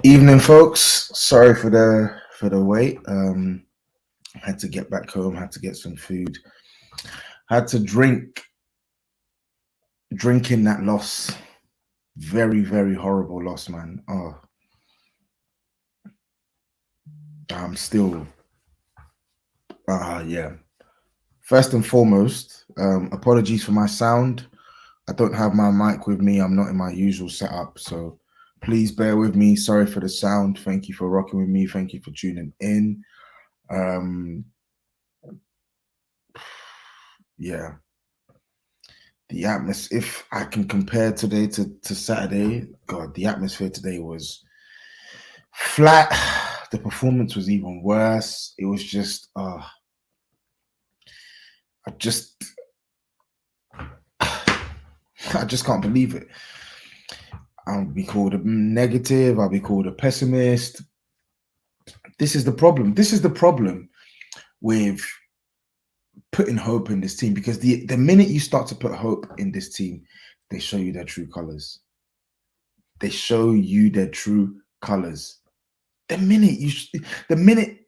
Evening, folks. Sorry for the wait. Had to get back home. Had to get some food. Had to drinking that loss. Very, very horrible loss, man. Oh, I'm still. Yeah. First and foremost, apologies for my sound. I don't have my mic with me. I'm not in my usual setup, so please bear with me. Sorry for the sound. Thank you for rocking with me. Thank you for tuning in. Yeah. The atmosphere, if I can compare today to Saturday, God, the atmosphere today was flat. The performance was even worse. It was just, I just, I just can't believe it. I'll be called a negative. I'll be called a pessimist. This is the problem. This is the problem with putting hope in this team, because the minute you start to put hope in this team, they show you their true colors. They show you their true colors. The minute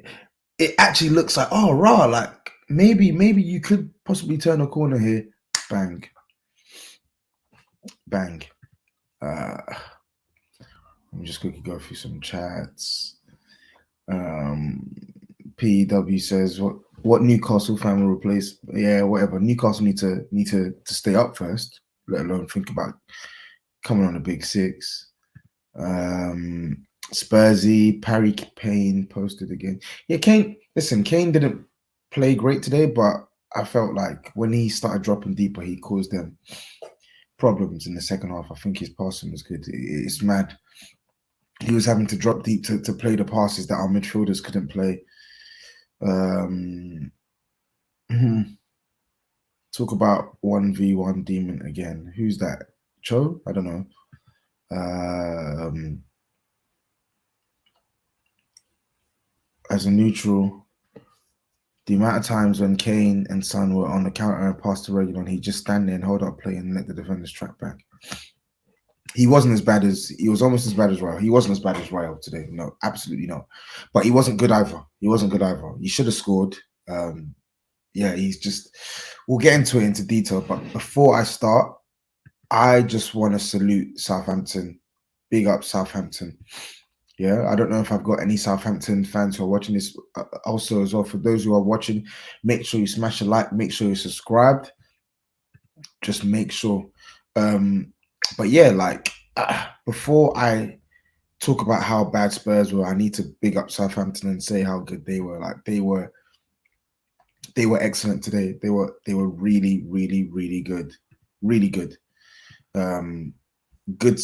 it actually looks like, oh, raw, like maybe you could possibly turn a corner here. Bang. Let me just quickly go through some chats. PW says, what Newcastle fan will replace? Yeah, whatever. Newcastle need to stay up first, let alone think about coming on a big six. Spursy, Parry Payne posted again. Yeah, Kane didn't play great today, but I felt like when he started dropping deeper, he caused them problems in the second half. I think his passing was good. It's mad. He was having to drop deep to play the passes that our midfielders couldn't play. Talk about 1v1 demon again. Who's that? Cho? I don't know. As a neutral, the amount of times when Kane and Son were on the counter and passed to Reguilon, he'd just stand there and hold up play and let the defenders track back. He wasn't as bad as, he was almost as bad as Royal. He wasn't as bad as Royal today. No, absolutely not. But he wasn't good either. He should have scored. Yeah, he's just, we'll get into detail. But before I start, I just want to salute Southampton. Big up Southampton. Yeah, I don't know if I've got any Southampton fans who are watching this also as well. For those who are watching, make sure you smash a like, make sure you're subscribed. Just make sure. But yeah, like before I talk about how bad Spurs were, I need to big up Southampton and say how good they were. Like they were excellent today. They were really, really, really good. Really good. Good.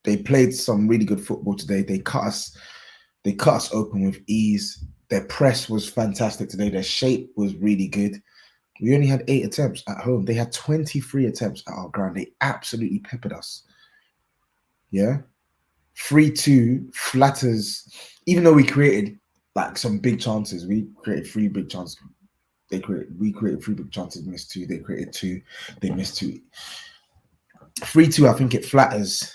They played some really good football today. They cut us open with ease. Their press was fantastic today. Their shape was really good. We only had 8 attempts at home. They had 23 attempts at our ground. They absolutely peppered us. Yeah. 3-2 flatters. Even though we created like some big chances, we created 3 big chances. We created 3 big chances, missed 2. They created 2, they missed 2. 3-2, I think it flatters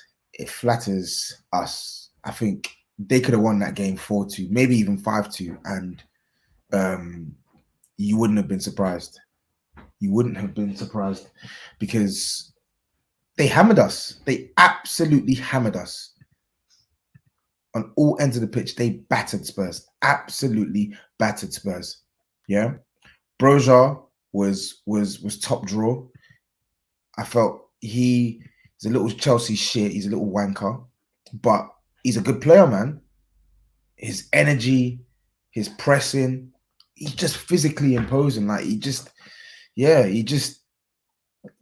us. I think they could have won that game 4-2, maybe even 5-2, and you wouldn't have been surprised. You wouldn't have been surprised because they hammered us. They absolutely hammered us on all ends of the pitch. They battered Spurs. Absolutely battered Spurs. Yeah. Broja was top draw. I felt he's a little Chelsea shit. He's a little wanker, but he's a good player, man. His energy, his pressing, he's just physically imposing. Like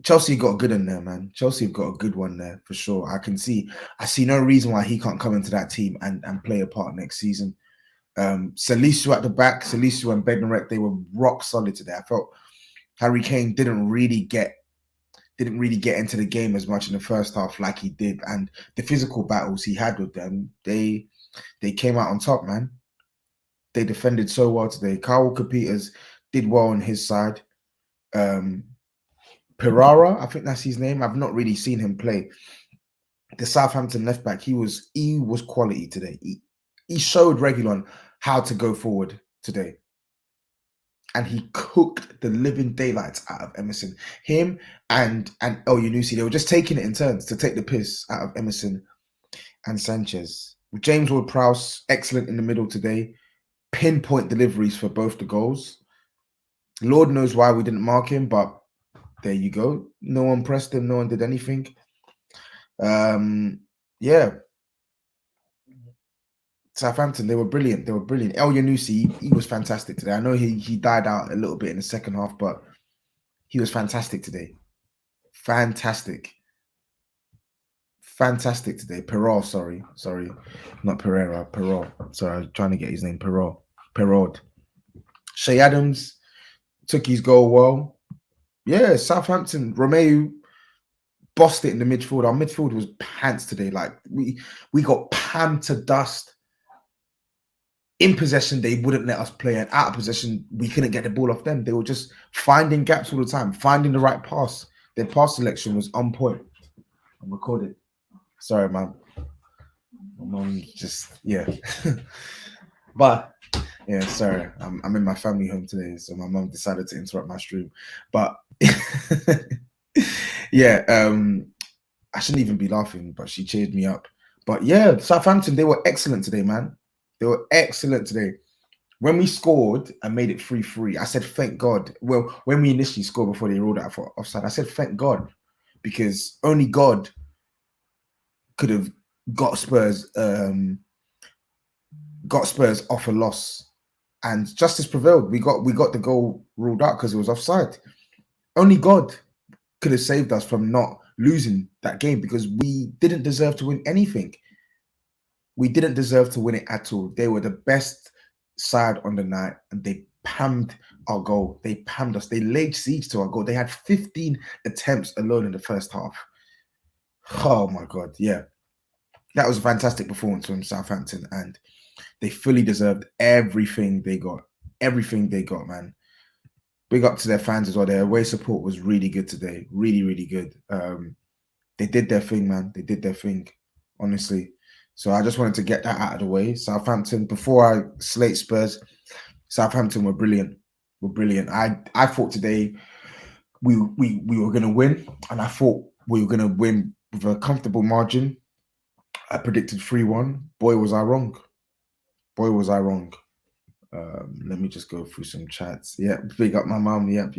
Chelsea got a good in there, man. Chelsea have got a good one there for sure. I see no reason why he can't come into that team and play a part next season. Salisu at the back, Salisu and Bednarek, they were rock solid today. I felt Harry Kane didn't really get into the game as much in the first half like he did, and the physical battles he had with them, they came out on top, man. They defended so well today. Kyle Walker-Peters did well on his side. Perara, I think that's his name. I've not really seen him play, the Southampton left back, he was quality today. He showed Reguilon how to go forward today. And he cooked the living daylights out of Emerson. Him and El Yunusi, they were just taking it in turns to take the piss out of Emerson and Sanchez. James Ward-Prowse, excellent in the middle today. Pinpoint deliveries for both the goals. Lord knows why we didn't mark him, but there you go. No one pressed him. No one did anything. Yeah. Southampton, they were brilliant. They were brilliant. El Yunusi, he was fantastic today. I know he died out a little bit in the second half, but he was fantastic today. Fantastic today. Perrault, sorry, not Pereira. Perrault. Sorry, I was trying to get his name. Perrault. Shea Adams took his goal well. Yeah, Southampton. Romeu bossed it in the midfield. Our midfield was pants today. Like we got panned to dust. In possession, they wouldn't let us play, and out of possession, we couldn't get the ball off them. They were just finding gaps all the time, finding the right pass. Their pass selection was on point. I'm recorded. Sorry, man. My mom just, yeah. But, yeah, sorry. I'm in my family home today, so my mom decided to interrupt my stream. But, yeah, I shouldn't even be laughing, but she cheered me up. But, yeah, Southampton, they were excellent today, man. They were excellent today. When we scored and made it 3-3, I said, thank God. Well, when we initially scored before they ruled out for offside, I said, thank God, because only God could have got Spurs off a loss, and justice prevailed. We got the goal ruled out because it was offside. Only God could have saved us from not losing that game, because we didn't deserve to win anything. We didn't deserve to win it at all. They were the best side on the night, and they pammed our goal. They pammed us. They laid siege to our goal. They had 15 attempts alone in the first half. Oh my God, yeah. That was a fantastic performance from Southampton, and they fully deserved everything they got. Everything they got, man. Big up to their fans as well. Their away support was really good today. Really, really good. They did their thing, man. They did their thing, honestly. So I just wanted to get that out of the way. Southampton, before I slate Spurs, Southampton were brilliant. I thought today we were going to win, and I thought we were going to win with a comfortable margin. I predicted 3-1. Boy, was I wrong. Let me just go through some chats. Yep, big up my mum. Yep.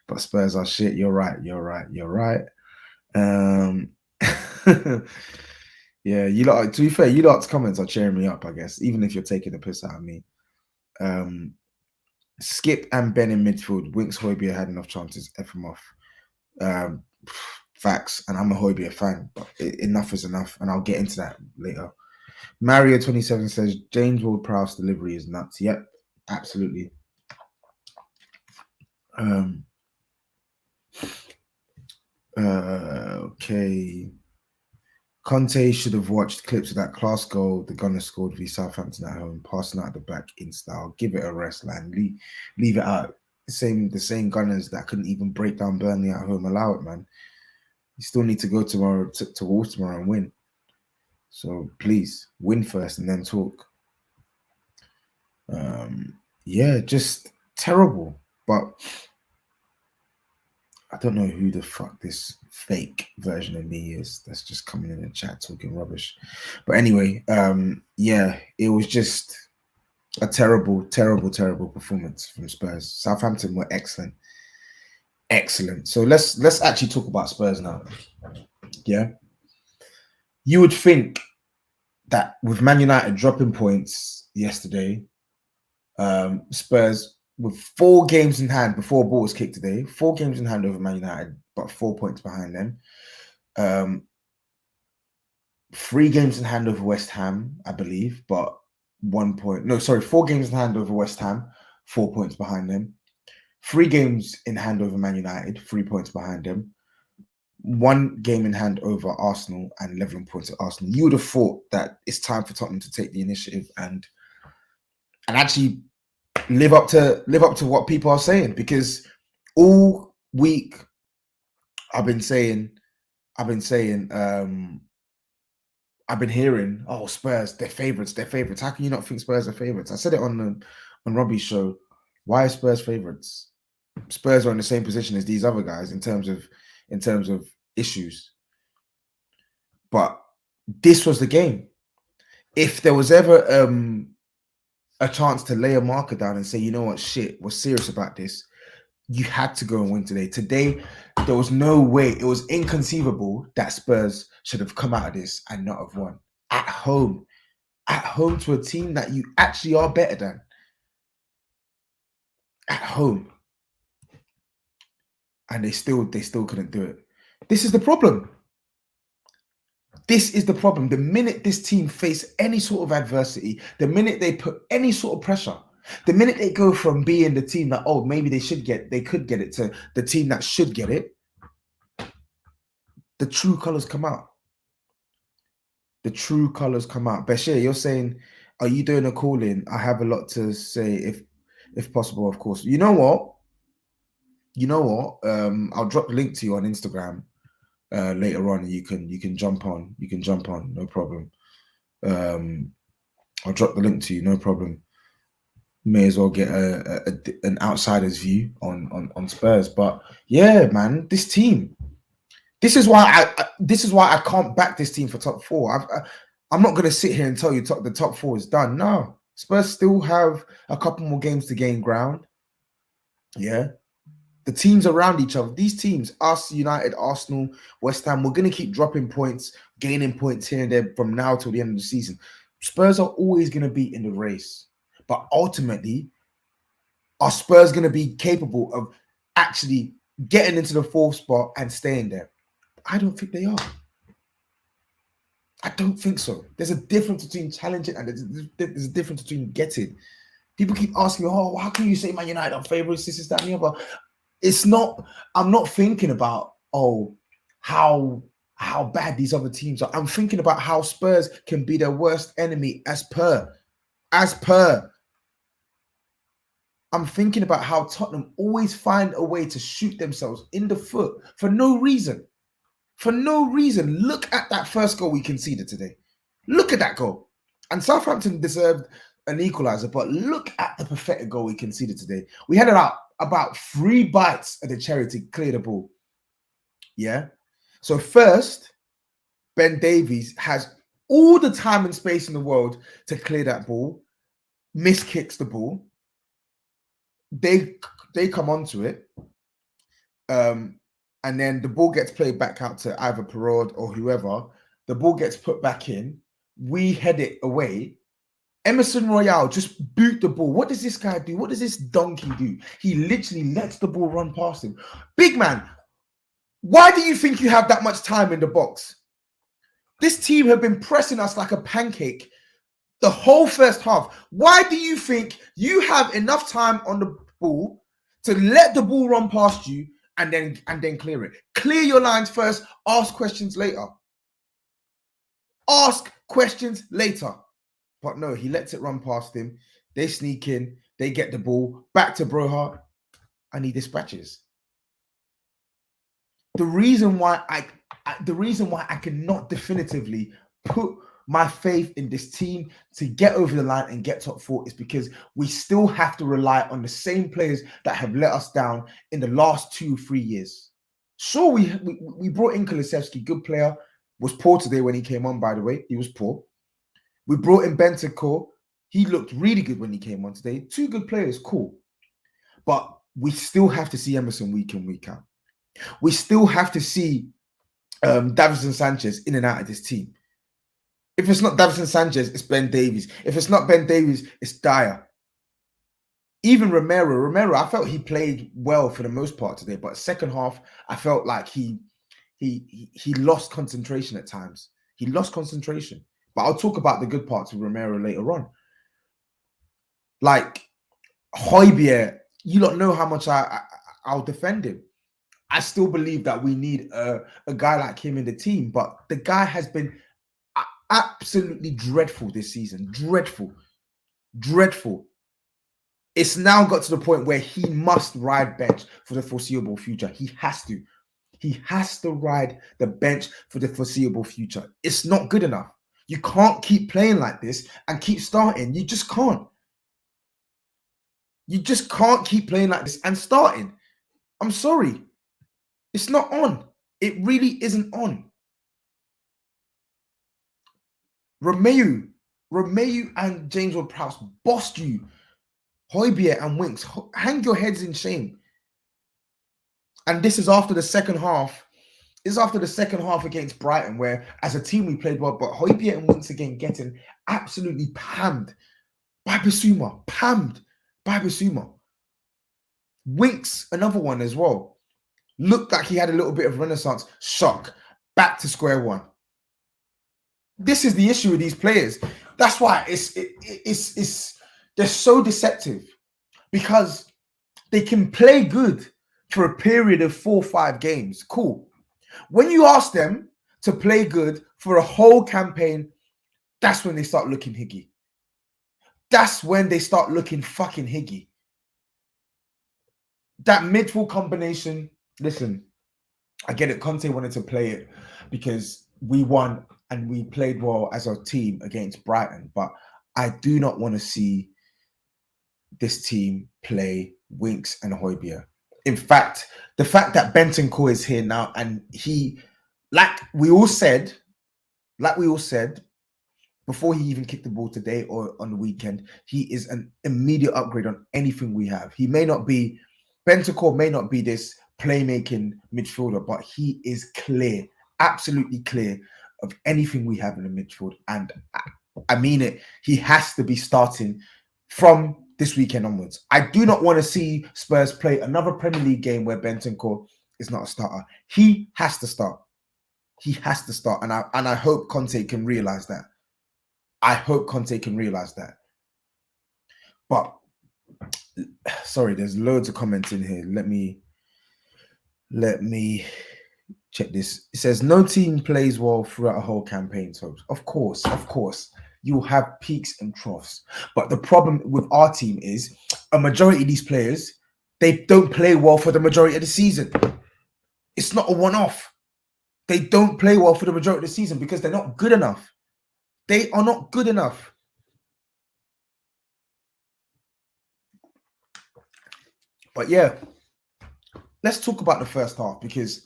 But Spurs are shit. You're right. Yeah, you lot, to be fair, you lot's comments are cheering me up, I guess, even if you're taking the piss out of me. Skip and Ben in midfield. Winks Højbjerg had enough chances. F him off. Facts, and I'm a Højbjerg fan, but enough is enough, and I'll get into that later. Mario27 says James Ward-Prowse delivery is nuts. Yep, absolutely. Okay. Conte should have watched clips of that class goal the Gunners scored v Southampton at home, passing out the back in style. Give it a rest, man. Leave it out. The same Gunners that couldn't even break down Burnley at home. Allow it, man. You still need to go tomorrow to Wolves tomorrow and win. So please win first and then talk. Yeah, just terrible. But I don't know who the fuck this fake version of me is that's just coming in the chat talking rubbish. But anyway, yeah, it was just a terrible performance from Spurs. Southampton were excellent. So let's actually talk about Spurs now. Yeah. You would think that with Man United dropping points yesterday, Spurs with 4 games in hand before a ball was kicked today, 4 games in hand over Man United, but 4 points behind them. 3 games in hand over West Ham, I believe, but 1 point. No, sorry, 4 games in hand over West Ham, 4 points behind them. 3 games in hand over Man United, 3 points behind them. 1 game in hand over Arsenal and 11 points at Arsenal. You would have thought that it's time for Tottenham to take the initiative and actually live up to what people are saying, because all week I've been saying I've been hearing, oh, Spurs, they're favourites, they're favourites. How can you not think Spurs are favourites? I said it on Robbie's show. Why are Spurs favourites? Spurs are in the same position as these other guys in terms of issues. But this was the game. If there was ever a chance to lay a marker down and say, you know what, shit, we're serious about this, you had to go and win today. Today, there was no way. It was inconceivable that Spurs should have come out of this and not have won at home to a team that you actually are better than. At home. And they still couldn't do it. This is the problem. This is the problem. The minute this team face any sort of adversity, the minute they put any sort of pressure, the minute they go from being the team that, oh, maybe they could get it, to the team that should get it, the true colors come out. The true colors come out. Bashir, you're saying, are you doing a call-in? I have a lot to say, if possible, of course. You know what? I'll drop the link to you on Instagram later on. You can jump on. You can jump on, no problem. I'll drop the link to you, no problem. May as well get an outsider's view on Spurs. But yeah, man, this team. This is why I can't back this team for top four. I'm not going to sit here and tell you the top four is done. No, Spurs still have a couple more games to gain ground. Yeah, the teams around each other, these teams, us, United, Arsenal, West Ham, we're going to keep dropping points, gaining points here and there from now till the end of the season. Spurs are always going to be in the race, but ultimately, are Spurs going to be capable of actually getting into the fourth spot and staying there? I don't think they are. I don't think so. There's a difference between challenging and there's a difference between getting. People keep asking me, oh, how can you say Man United are favourites? This is that and the other. It's not. I'm not thinking about, oh, how bad these other teams are. I'm thinking about how Spurs can be their worst enemy as per. I'm thinking about how Tottenham always find a way to shoot themselves in the foot for no reason. For no reason. Look at that first goal we conceded today. Look at that goal. And Southampton deserved an equaliser, but look at the pathetic goal we conceded today. We had about 3 bites at the cherry to clear the ball. Yeah? So first, Ben Davies has all the time and space in the world to clear that ball, miskicks the ball. They come onto it. And then the ball gets played back out to either Perraud or whoever. The ball gets put back in. We head it away. Emerson Royale just boot the ball. What does this guy do? What does this donkey do? He literally lets the ball run past him. Big man, why do you think you have that much time in the box? This team have been pressing us like a pancake the whole first half. Why do you think you have enough time on the ball to let the ball run past you and then clear it? Clear your lines first, ask questions later. Ask questions later. But no, he lets it run past him. They sneak in, they get the ball back to Broha, and he dispatches. The reason why I cannot definitively put my faith in this team to get over the line and get top 4 is because we still have to rely on the same players that have let us down in the last 2-3 years. Sure, we brought in Kulusevski, good player, was poor today when he came on, by the way. He was poor. We brought in Bentancur. He looked really good when he came on today. 2 good players, cool. But we still have to see Emerson week in, week out. We still have to see Davinson Sanchez in and out of this team. If it's not Davinson Sanchez, it's Ben Davies. If it's not Ben Davies, it's Dyer. Even Romero, I felt he played well for the most part today, but second half, I felt like he lost concentration at times. He lost concentration. But I'll talk about the good parts of Romero later on. Like Højbjerg, you don't know how much I'll defend him. I still believe that we need a guy like him in the team, but the guy has been absolutely dreadful this season. Dreadful. It's now got to the point where he must ride bench for the foreseeable future. He has to ride the bench for the foreseeable future. It's not good enough. You can't keep playing like this and keep starting. You just can't. You just can't keep playing like this and starting. I'm sorry. It's not on. It really isn't on. Romeu and James Ward-Prowse bossed you. Højbjerg and Winks, hang your heads in shame. And this is after the second half. This is after the second half against Brighton, where as a team we played well, but Højbjerg and Winks again getting absolutely pammed by Bissouma. Pammed by Bissouma. Winks, another one as well. Looked like he had a little bit of renaissance. Shock. Back to square one. This is the issue with these players. That's why they're so deceptive, because they can play good for a period of 4 or 5 games. Cool. When you ask them to play good for a whole campaign, that's when they start looking higgy. That's when they start looking fucking higgy. That midfield combination, listen, I get it. Conte wanted to play it because we won and we played well as a team against Brighton. But I do not want to see this team play Winks and Højbjerg. In fact, the fact that Bentancur is here now, and he, like we all said, before he even kicked the ball today or on the weekend, he is an immediate upgrade on anything we have. He may not be, Bentancur may not be this playmaking midfielder, but he is clear, absolutely clear of anything we have in the midfield. And I mean it, he has to be starting from this weekend onwards. I do not want to see Spurs play another Premier League game where Bentancur is not a starter. He has to start. He has to start. And I hope Conte can realize that. I hope Conte can realize that. But sorry, there's loads of comments in here. Let me check this. It says no team plays well throughout a whole campaign, Tobs. Of course. You'll have peaks and troughs. But the problem with our team is a majority of these players, they don't play well for the majority of the season. It's not a one-off. They don't play well for the majority of the season because they're not good enough. They are not good enough. But yeah, let's talk about the first half because,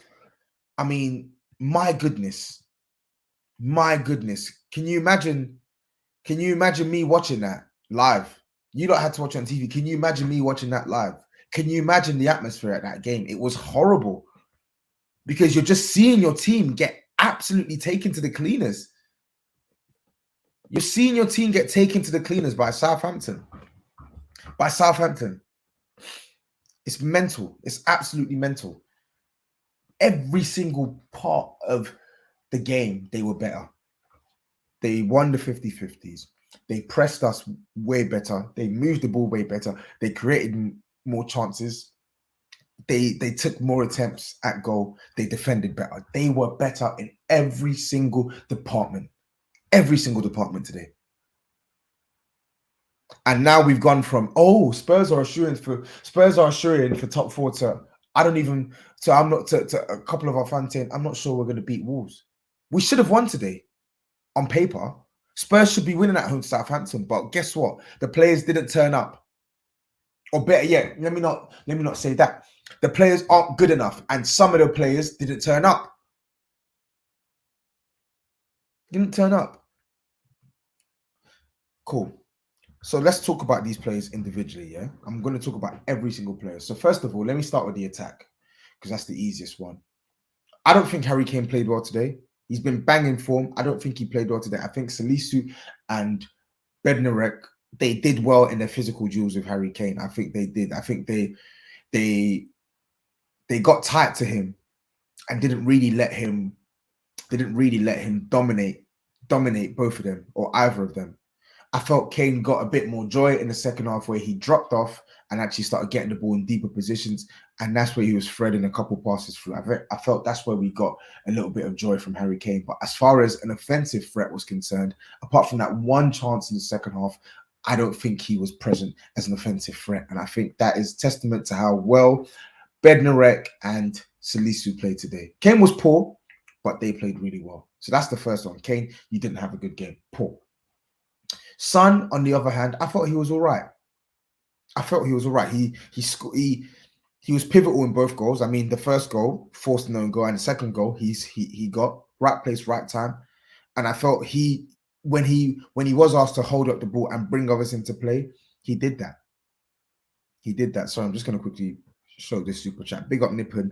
I mean, my goodness. Can you imagine me watching that live? You don't have to watch it on TV. Can you imagine me watching that live? Can you imagine the atmosphere at that game? It was horrible because you're just seeing your team get absolutely taken to the cleaners. You're seeing your team get taken to the cleaners by Southampton. It's mental. It's absolutely mental. Every single part of the game, they were better. They won the 50-50s. They pressed us way better. They moved the ball way better. They created more chances. They took more attempts at goal. They defended better. They were better in every single department. Every single department today. And now we've gone from, Spurs are assuring for top 4 to a couple of our fans saying, I'm not sure we're going to beat Wolves. We should have won today. On paper, Spurs should be winning at home to Southampton, but guess what? The players didn't turn up. Or better yet, let me not say that. The players aren't good enough, and some of the players didn't turn up. Cool. So let's talk about these players individually, yeah? I'm going to talk about every single player. So first of all, let me start with the attack, because that's the easiest one. I don't think Harry Kane played well today. He's been banging form. I don't think he played well today. I think Salisu and Bednarek, they did well in their physical duels with Harry Kane. I think they did. I think they got tight to him and didn't really let him dominate both of them or either of them. I felt Kane got a bit more joy in the second half where he dropped off and actually started getting the ball in deeper positions. And that's where he was threading a couple passes through. I felt that's where we got a little bit of joy from Harry Kane. But as far as an offensive threat was concerned, apart from that one chance in the second half, I don't think he was present as an offensive threat. And I think that is testament to how well Bednarek and Salisu played today. Kane was poor, but they played really well. So that's the first one. Kane, you didn't have a good game. Poor. Son, on the other hand, I thought he was all right. He was pivotal in both goals. I mean, the first goal forced an own goal, and the second goal he got right place, right time. And I felt when he was asked to hold up the ball and bring others into play, he did that. He did that. So I'm just going to quickly show this super chat. Big up Nippon,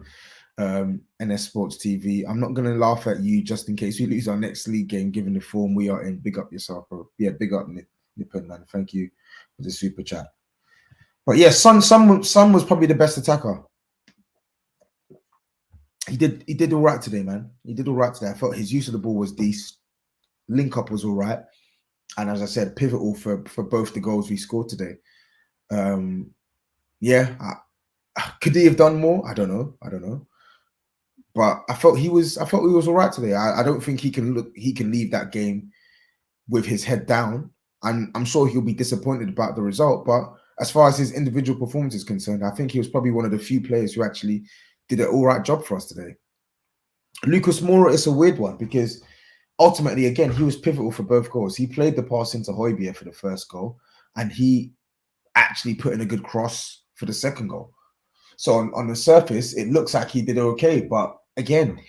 NS Sports TV. I'm not going to laugh at you just in case we lose our next league game, given the form we are in. Big up yourself, bro. Yeah, big up Nippon, man. Thank you for the super chat. But yeah, Son was probably the best attacker. He did all right today, man. He did all right today. I felt his use of the ball was decent. Link up was all right. And as I said, pivotal for both the goals we scored today. Could he have done more? I don't know. But I felt he was all right today. I don't think he can leave that game with his head down. And I'm sure he'll be disappointed about the result. But as far as his individual performance is concerned, I think he was probably one of the few players who actually did an all right job for us today. Lucas Moura is a weird one because ultimately, again, he was pivotal for both goals. He played the pass into Højbjerg for the first goal, and he actually put in a good cross for the second goal. So on the surface, it looks like he did okay. But again,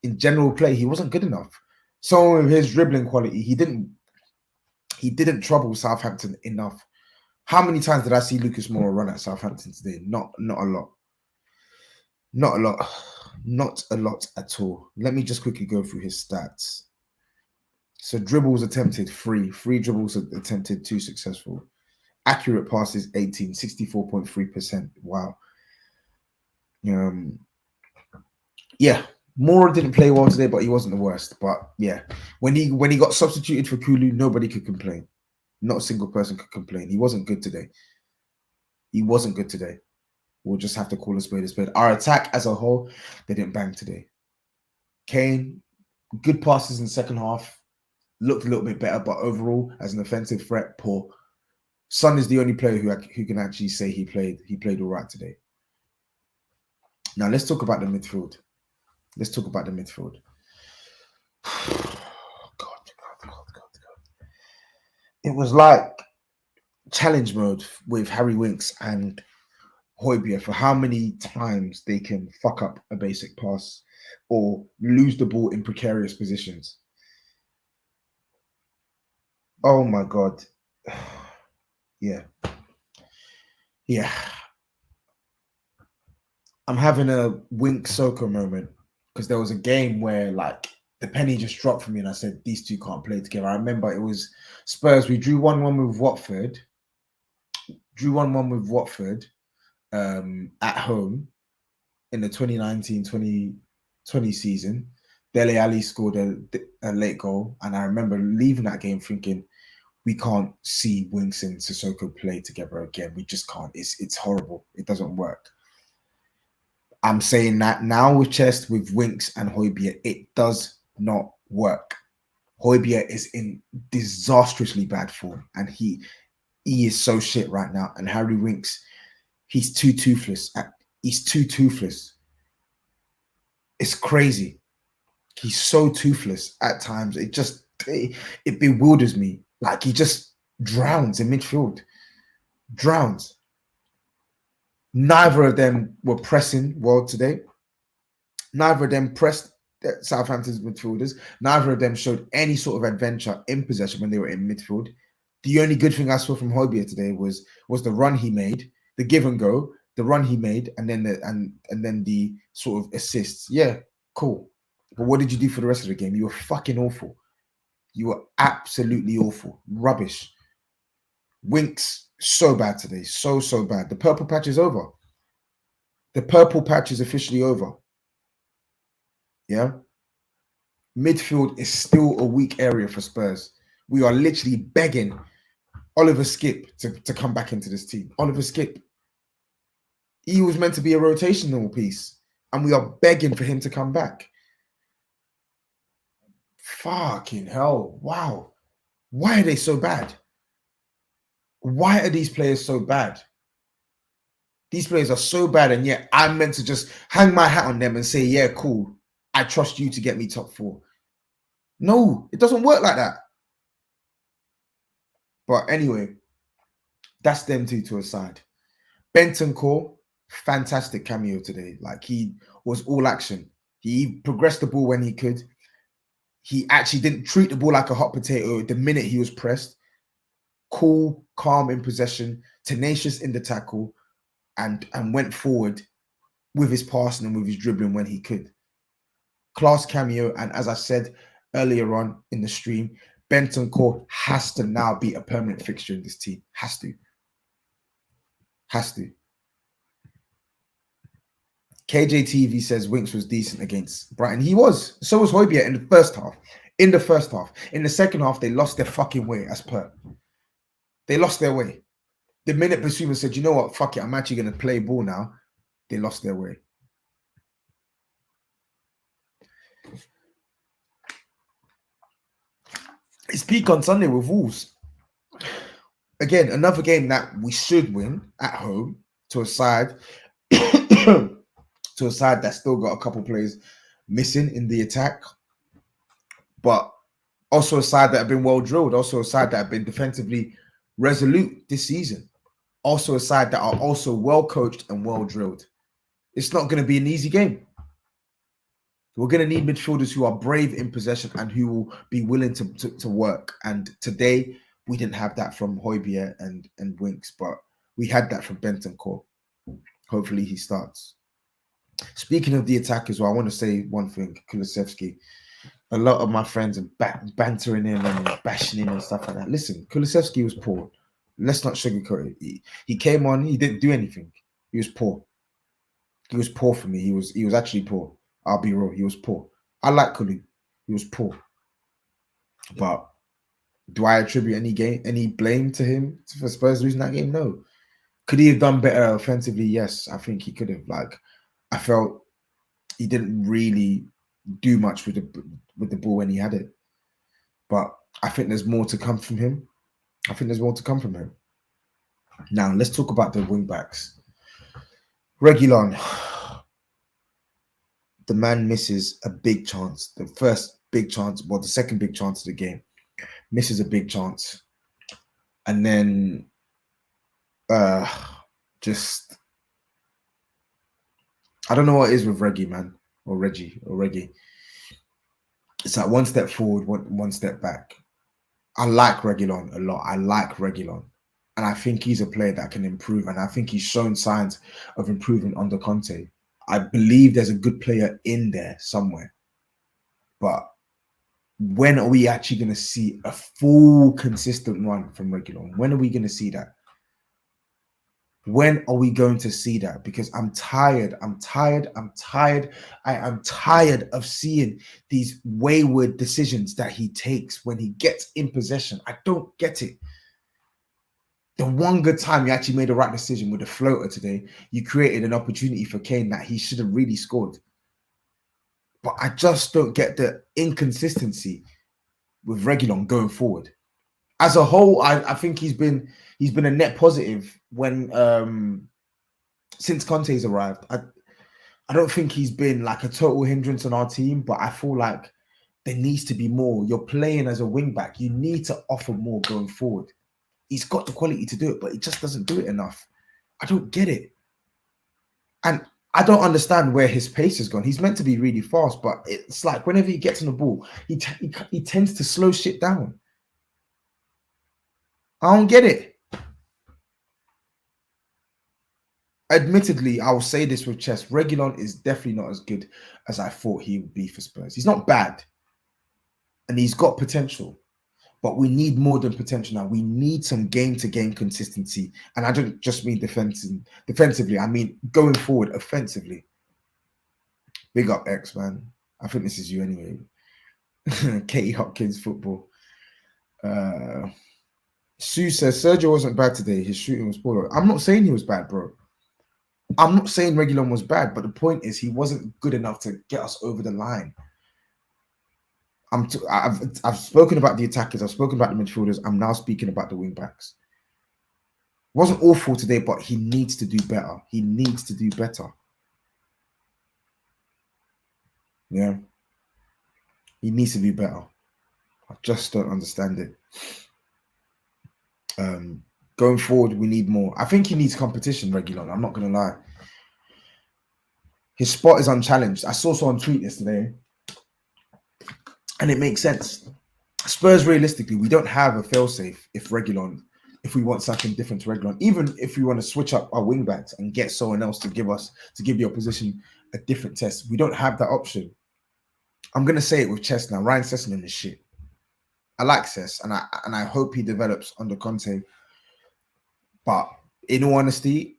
in general play, he wasn't good enough. Someone with his dribbling quality, he didn't trouble Southampton enough. How many times did I see Lucas Moura run at Southampton today? Not a lot. Not a lot. Not a lot at all. Let me just quickly go through his stats. So dribbles attempted 3 dribbles attempted, 2 successful. Accurate passes 18, 64.3%. Wow. Yeah, Moura didn't play well today, but he wasn't the worst. But yeah, when he got substituted for Kulu, nobody could complain. Not a single person could complain. He wasn't good today. We'll just have to call a spade a spade. Our attack as a whole, they didn't bang today. Kane, good passes in the second half, looked a little bit better, but overall, as an offensive threat, poor. Son is the only player who can actually say he played all right today. Now let's talk about the midfield. God. It was like challenge mode with Harry Winks and Højbjerg for how many times they can fuck up a basic pass or lose the ball in precarious positions. Oh my God. Yeah. I'm having a Wink Soko moment because there was a game where like the penny just dropped for me and I said, these two can't play together. I remember it was Spurs. We drew 1-1 with Watford. At home in the 2019-2020 season. Dele Alli scored a late goal. And I remember leaving that game thinking, we can't see Winks and Sissoko play together again. We just can't. It's horrible. It doesn't work. I'm saying that now with Winks and Højbjerg, it does not work. Højbjerg is in disastrously bad form, and he is so shit right now. And Harry Winks, he's too toothless. It's crazy. He's so toothless at times. It bewilders me. Like he just drowns in midfield. Drowns. Neither of them were pressing well today. Neither of them pressed Southampton's midfielders. Neither of them showed any sort of adventure in possession when they were in midfield. The only good thing I saw from Højbjerg today was the run he made, the give and go, the run he made, and then the sort of assists. Yeah, cool. But what did you do for the rest of the game? You were fucking awful. You were absolutely awful. Rubbish. Winks, so bad today. So bad. The purple patch is over. The purple patch is officially over. Yeah. Midfield is still a weak area for Spurs. We are literally begging Oliver Skip to come back into this team. Oliver Skip. He was meant to be a rotational piece, and we are begging for him to come back. Fucking hell. Wow. Why are they so bad? Why are these players so bad? These players are so bad, and yet I'm meant to just hang my hat on them and say, yeah, cool. I trust you to get me top 4. No, it doesn't work like that. But anyway, that's them two to a side. Bentancur, fantastic cameo today. Like, he was all action. He progressed the ball when he could. He actually didn't treat the ball like a hot potato the minute he was pressed. Cool, calm in possession, tenacious in the tackle, and went forward with his passing and with his dribbling when he could. Class cameo, and as I said earlier on in the stream, Bentancur has to now be a permanent fixture in this team. Has to. Has to. KJTV says Winks was decent against Brighton. He was. So was Højbjerg in the first half. In the first half. In the second half, they lost their fucking way, as per. They lost their way. The minute Basuma said, you know what, fuck it, I'm actually going to play ball now, they lost their way. It's peak on Sunday with Wolves. Again, another game that we should win at home to a side that's still got a couple players missing in the attack, but also a side that have been well drilled, also a side that have been defensively resolute this season, also a side that are also well coached and well drilled. It's not going to be an easy game. We're going to need midfielders who are brave in possession and who will be willing to work. And today, we didn't have that from Højbjerg and Winks, but we had that from Bentancur. Hopefully, he starts. Speaking of the attack as well, I want to say one thing, Kulusevski. A lot of my friends are bantering him and bashing him and stuff like that. Listen, Kulusevski was poor. Let's not sugarcoat it. He came on, he didn't do anything. He was poor. He was poor for me. He was actually poor. I'll be real. He was poor. I like Kulu. He was poor. But do I attribute any blame to him for Spurs losing that game? No. Could he have done better offensively? Yes, I think he could have. Like, I felt he didn't really do much with the ball when he had it. But I think there's more to come from him. Now, let's talk about the wing backs. Reguilon. The man misses a big chance. The first big chance, the second big chance of the game. Misses a big chance. And then just, I don't know what it is with Reggie, man. Or Reggie. It's like one step forward, one step back. I like Reguilon a lot. And I think he's a player that can improve. And I think he's shown signs of improvement under Conte. I believe there's a good player in there somewhere. But when are we actually going to see a full consistent run from Reguilon? When are we going to see that? When are we going to see that? Because I'm tired. I am tired of seeing these wayward decisions that he takes when he gets in possession. I don't get it. The one good time you actually made the right decision with the floater today, you created an opportunity for Kane that he should have really scored. But I just don't get the inconsistency with Reguilon going forward. As a whole, I think he's been a net positive when since Conte's arrived. I don't think he's been like a total hindrance on our team, but I feel like there needs to be more. You're playing as a wing back. You need to offer more going forward. He's got the quality to do it, but he just doesn't do it enough. I don't get it. And I don't understand where his pace has gone. He's meant to be really fast, but it's like whenever he gets on the ball, he tends to slow shit down. I don't get it. Admittedly, I will say this with chest. Reguilon is definitely not as good as I thought he would be for Spurs. He's not bad. And he's got potential. But we need more than potential now. We need some game-to-game consistency. And I don't just mean defensively. I mean going forward offensively. Big up, X, man. I think this is you anyway. Katie Hopkins football. Sue says, Sergio wasn't bad today. His shooting was poor. I'm not saying he was bad, bro. I'm not saying Reguilon was bad. But the point is he wasn't good enough to get us over the line. I've spoken about the attackers. I've spoken about the midfielders. I'm now speaking about the wing backs. Wasn't awful today, but he needs to do better. Yeah. He needs to be better. I just don't understand it. Going forward, we need more. I think he needs competition, Regulon. I'm not going to lie. His spot is unchallenged. I saw someone tweet yesterday, and it makes sense. Spurs, realistically, we don't have a failsafe if we want something different to Regulon. Even if we want to switch up our wing backs and get someone else to give the opposition a different test, we don't have that option. I'm going to say it with chest now. Ryan Sessegnon is shit. I like Cess, and I hope he develops under Conte. But in all honesty,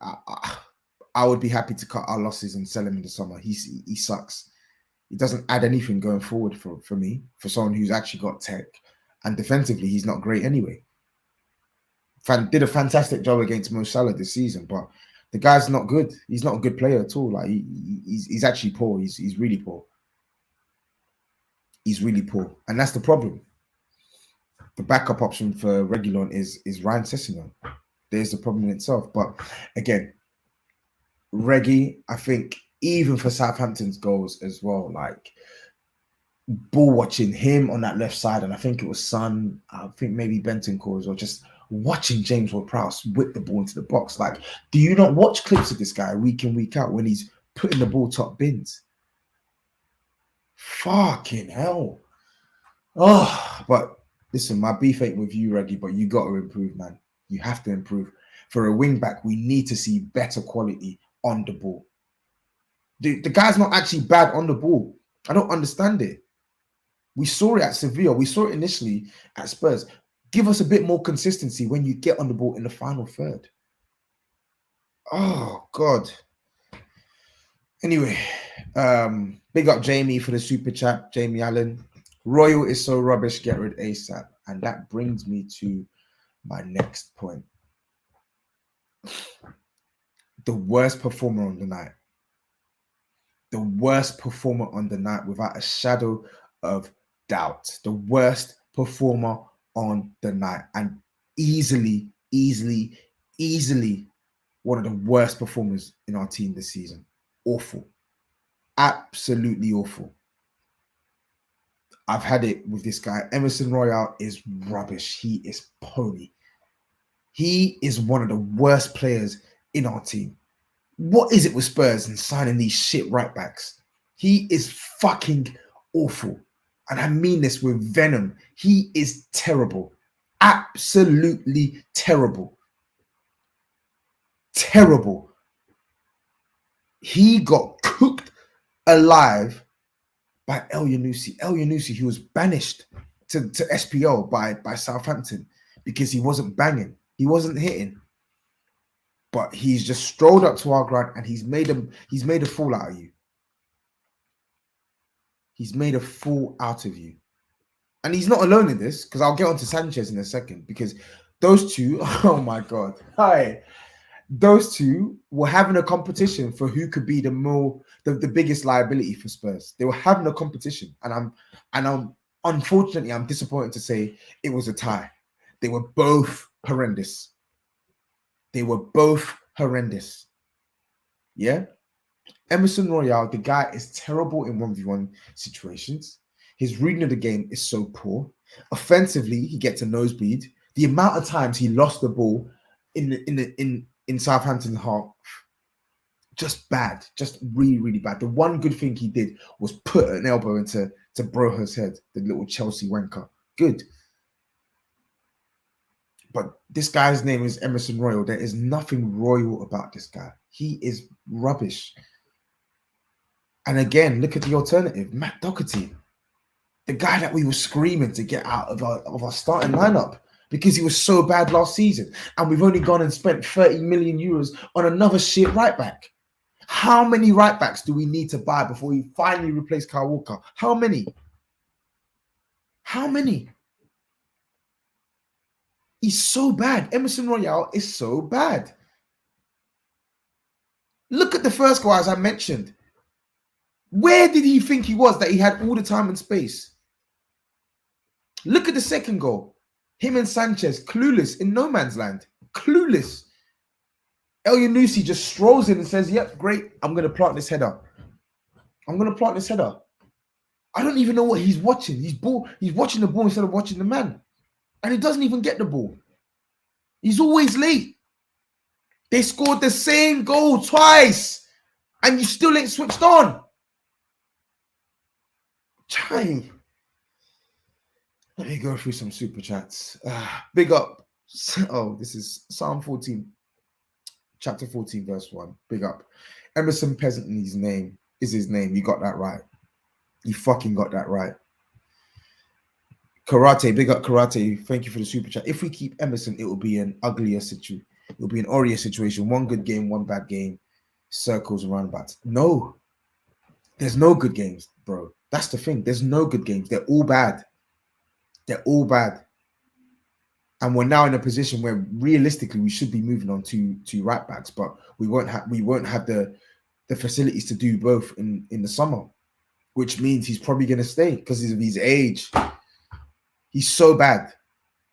I would be happy to cut our losses and sell him in the summer. He sucks. He doesn't add anything going forward for me, for someone who's actually got tech. And defensively, he's not great anyway. Did a fantastic job against Mo Salah this season, but the guy's not good. He's not a good player at all. Like he's actually poor. He's really poor. He's really poor, and that's the problem. The backup option for Reguilon is Ryan Sessegnon. There's the problem in itself. But again, Reggie, I think even for Southampton's goals as well, like ball watching him on that left side, and I think it was Son, I think maybe Bentancur as well, just watching James Ward-Prowse whip the ball into the box. Like, do you not watch clips of this guy week in, week out when he's putting the ball top bins? Fucking hell. Oh, but listen, my beef ain't with you, Reggie, but you got to improve, man. You have to improve. For a wing back, we need to see better quality on the ball. The guy's not actually bad on the ball. I don't understand it. We saw it at Sevilla. We saw it initially at Spurs. Give us a bit more consistency when you get on the ball in the final third. Oh, God. Anyway, big up Jamie for the super chat. Jamie Allen. Royal is so rubbish. Get rid ASAP. And that brings me to my next point. The worst performer on the night. The worst performer on the night without a shadow of doubt. The worst performer on the night. And easily one of the worst performers in our team this season. Awful. Absolutely awful. I've had it with this guy. Emerson Royal is rubbish. He is pony. He is one of the worst players in our team. What is it with Spurs and signing these shit right backs? He is fucking awful. And I mean this with venom. He is terrible. Absolutely terrible. Terrible. He got cooked alive by El Yunusi. El Yunusi, he was banished to SPL by Southampton because he wasn't banging. He wasn't hitting. But he's just strolled up to our ground and he's made a fool out of you. He's made a fool out of you. And he's not alone in this, because I'll get on to Sanchez in a second, because those two, oh my God. Hi. Those two were having a competition for who could be the biggest liability for Spurs. They were having a competition. And I'm unfortunately, I'm disappointed to say it was a tie. They were both horrendous. Yeah? Emerson Royal, the guy is terrible in 1v1 situations. His reading of the game is so poor. Offensively, he gets a nosebleed. The amount of times he lost the ball in Southampton half, just bad. Just really, really bad. The one good thing he did was put an elbow into Broja's head, the little Chelsea wanker. Good. But this guy's name is Emerson Royal. There is nothing royal about this guy. He is rubbish. And again, look at the alternative, Matt Doherty, the guy that we were screaming to get out of our starting lineup because he was so bad last season. And we've only gone and spent 30 million euros on another shit right back. How many right backs do we need to buy before we finally replace Kyle Walker? How many? How many? He's so bad. Emerson Royal is so bad. Look at the first goal, as I mentioned. Where did he think he was that he had all the time and space? Look at the second goal. Him and Sanchez, clueless in no man's land. Clueless. El Yunusi just strolls in and says, yep, great. I'm going to plant this header. I don't even know what he's watching. He's watching the ball instead of watching the man. And he doesn't even get the ball. He's always late. They scored the same goal twice. And you still ain't switched on. Chai. Let me go through some super chats. Big up. Oh, this is Psalm 14, chapter 14, verse 1. Big up. Emerson Peasant in his name is his name. You got that right. You fucking got that right. Karate, big up Karate. Thank you for the super chat. If we keep Emerson, it will be an uglier situation. It will be an Oreo situation. One good game, one bad game. Circles around about. No. There's no good games, bro. That's the thing. There's no good games. They're all bad. They're all bad. And we're now in a position where realistically we should be moving on to right backs, but we won't have the facilities to do both in the summer, which means he's probably going to stay because of his age. He's so bad.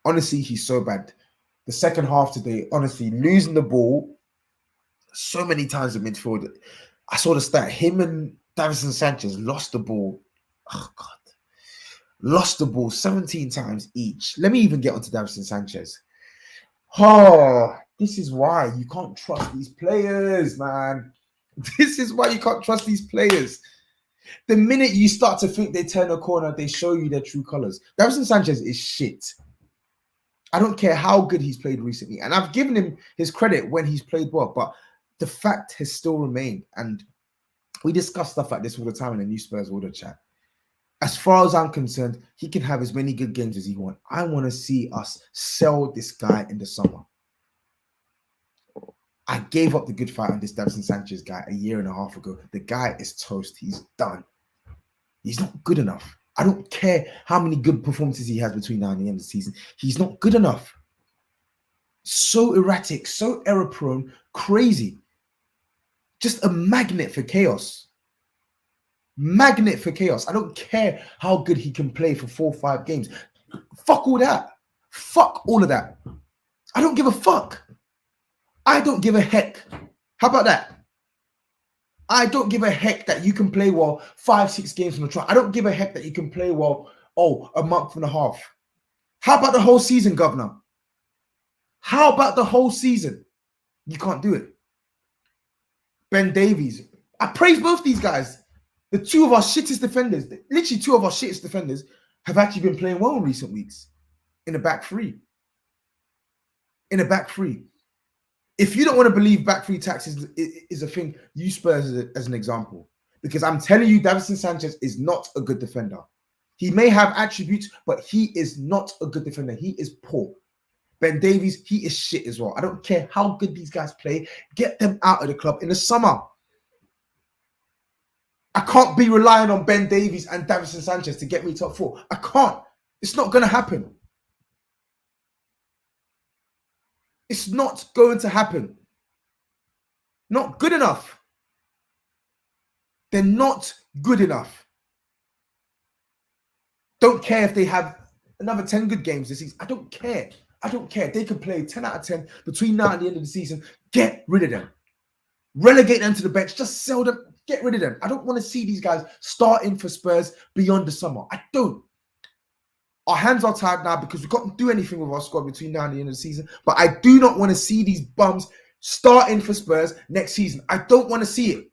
Honestly, he's so bad. The second half today, honestly, losing the ball so many times in midfield. I saw the stat. Him and Davinson Sanchez lost the ball. Oh, God. Lost the ball 17 times each. Let me even get onto Davinson Sanchez. Oh, this is why you can't trust these players, man. This is why you can't trust these players. The minute you start to think they turn a corner, they show you their true colors. Davinson Sanchez is shit. I don't care how good he's played recently. And I've given him his credit when he's played well, but the fact has still remained. And we discuss stuff like this all the time in the New Spurs Order chat. As far as I'm concerned, he can have as many good games as he wants. I want to see us sell this guy in the summer. I gave up the good fight on this Davinson Sanchez guy a year and a half ago. The guy is toast. He's done. He's not good enough. I don't care how many good performances he has between now and the end of the season. He's not good enough. So erratic, so error-prone, crazy. Just a magnet for chaos. Magnet for chaos. I don't care how good he can play for 4 or 5 games. Fuck all that. Fuck all of that. I don't give a fuck. I don't give a heck. How about that? I don't give a heck that you can play well 5, 6 games from the trial. I don't give a heck that you can play well, a month and a half. How about the whole season, Governor? How about the whole season? You can't do it. Ben Davies. I praise both these guys. The two of our shittest defenders, literally two of our shittest defenders, have actually been playing well in recent weeks. In a back three. In a back three. If you don't want to believe back three tax is a thing, use Spurs as an example. Because I'm telling you, Davinson Sanchez is not a good defender. He may have attributes, but he is not a good defender. He is poor. Ben Davies, he is shit as well. I don't care how good these guys play. Get them out of the club in the summer. I can't be relying on Ben Davies and Davinson Sanchez to get me top 4. I can't. It's not going to happen. It's not going to happen. Not good enough. They're not good enough. Don't care if they have another 10 good games this season. I don't care. I don't care. They can play 10 out of 10 between now and the end of the season. Get rid of them. Relegate them to the bench. Just sell them. Get rid of them. I don't want to see these guys starting for Spurs beyond the summer. I don't. Our hands are tied now because we can't do anything with our squad between now and the end of the season. But I do not want to see these bums starting for Spurs next season. I don't want to see it.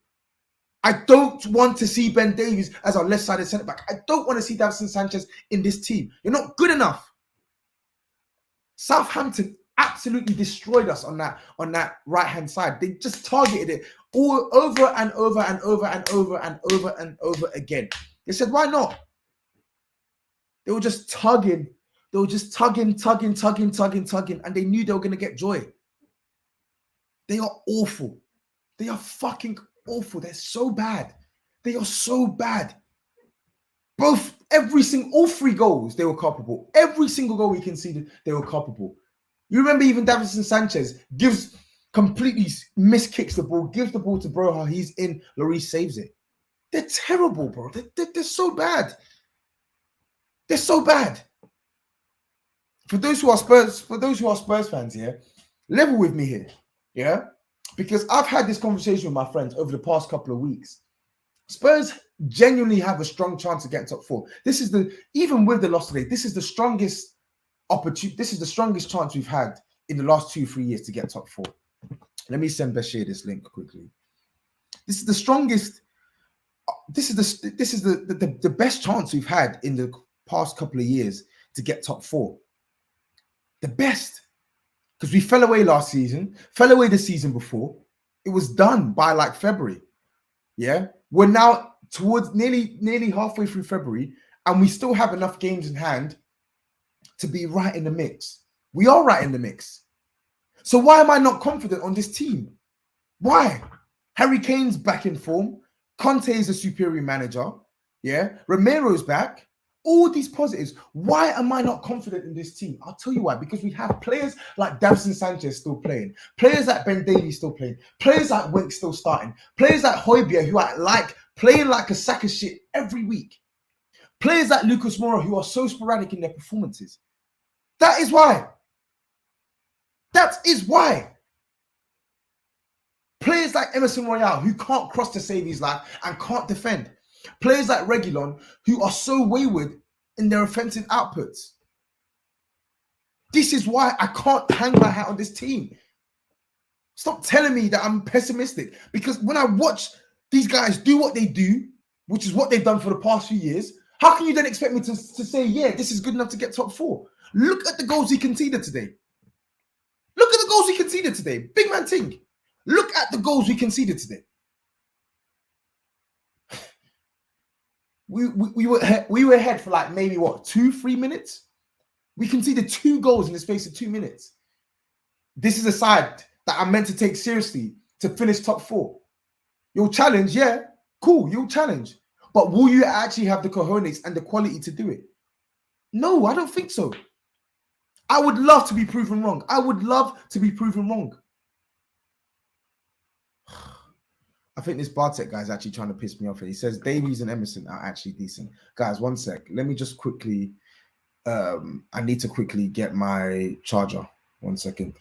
I don't want to see Ben Davies as our left-sided centre-back. I don't want to see Davinson Sanchez in this team. You're not good enough. Southampton absolutely destroyed us on that right-hand side. They just targeted it all over and over and over and over and over and over again. They said, why not? They were just tugging. They were just tugging, and they knew they were going to get joy. They are awful. They are fucking awful. They're so bad. They are so bad. All 3 goals, they were culpable. Every single goal we conceded, they were culpable. You remember even Davinson Sanchez completely miskicks the ball, gives the ball to Broha. He's in. Lloris saves it. They're terrible, bro. They're so bad. They're so bad. For those who are Spurs fans here, level with me here, yeah? Because I've had this conversation with my friends over the past couple of weeks. Spurs genuinely have a strong chance of getting top 4. This is even with the loss today, this is the strongest opportunity. This is the strongest chance we've had in the last 2-3 years to get top 4. Let me send Bashir this link quickly. This is the strongest. This is the best chance we've had in the past couple of years to get top 4. The best, because we fell away last season, fell away the season before. It was done by like February. Yeah, we're now towards nearly halfway through February, and we still have enough games in hand to be right in the mix. We are right in the mix. So why am I not confident on this team? Why? Harry Kane's back in form. Conte is a superior manager. Yeah, Romero's back. All these positives. Why am I not confident in this team? I'll tell you why. Because we have players like Davison Sanchez still playing, players like Ben Davies still playing, players like Wink still starting, players like Højbjerg who are like playing like a sack of shit every week, players like Lucas Moura who are so sporadic in their performances. That is why. That is why. Players like Emerson Royale who can't cross to save his life and can't defend. Players like Reguilon who are so wayward in their offensive outputs. This is why I can't hang my hat on this team. Stop telling me that I'm pessimistic, because when I watch these guys do what they do, which is what they've done for the past few years, how can you then expect me to say, yeah, this is good enough to get top 4? Look at the goals he conceded today. Look at the goals he conceded today. Big man ting. Look at the goals we conceded today. We were ahead for like maybe what, 2-3 minutes? We conceded 2 goals in the space of 2 minutes. This is a side that I'm meant to take seriously to finish top 4. You'll challenge, yeah, cool, you'll challenge. But will you actually have the cojones and the quality to do it? No, I don't think so. I would love to be proven wrong. I would love to be proven wrong. I think this Bartek guy is actually trying to piss me off. He says Davies and Emerson are actually decent. Guys, one sec. Let me just quickly, I need to quickly get my charger. 1 second.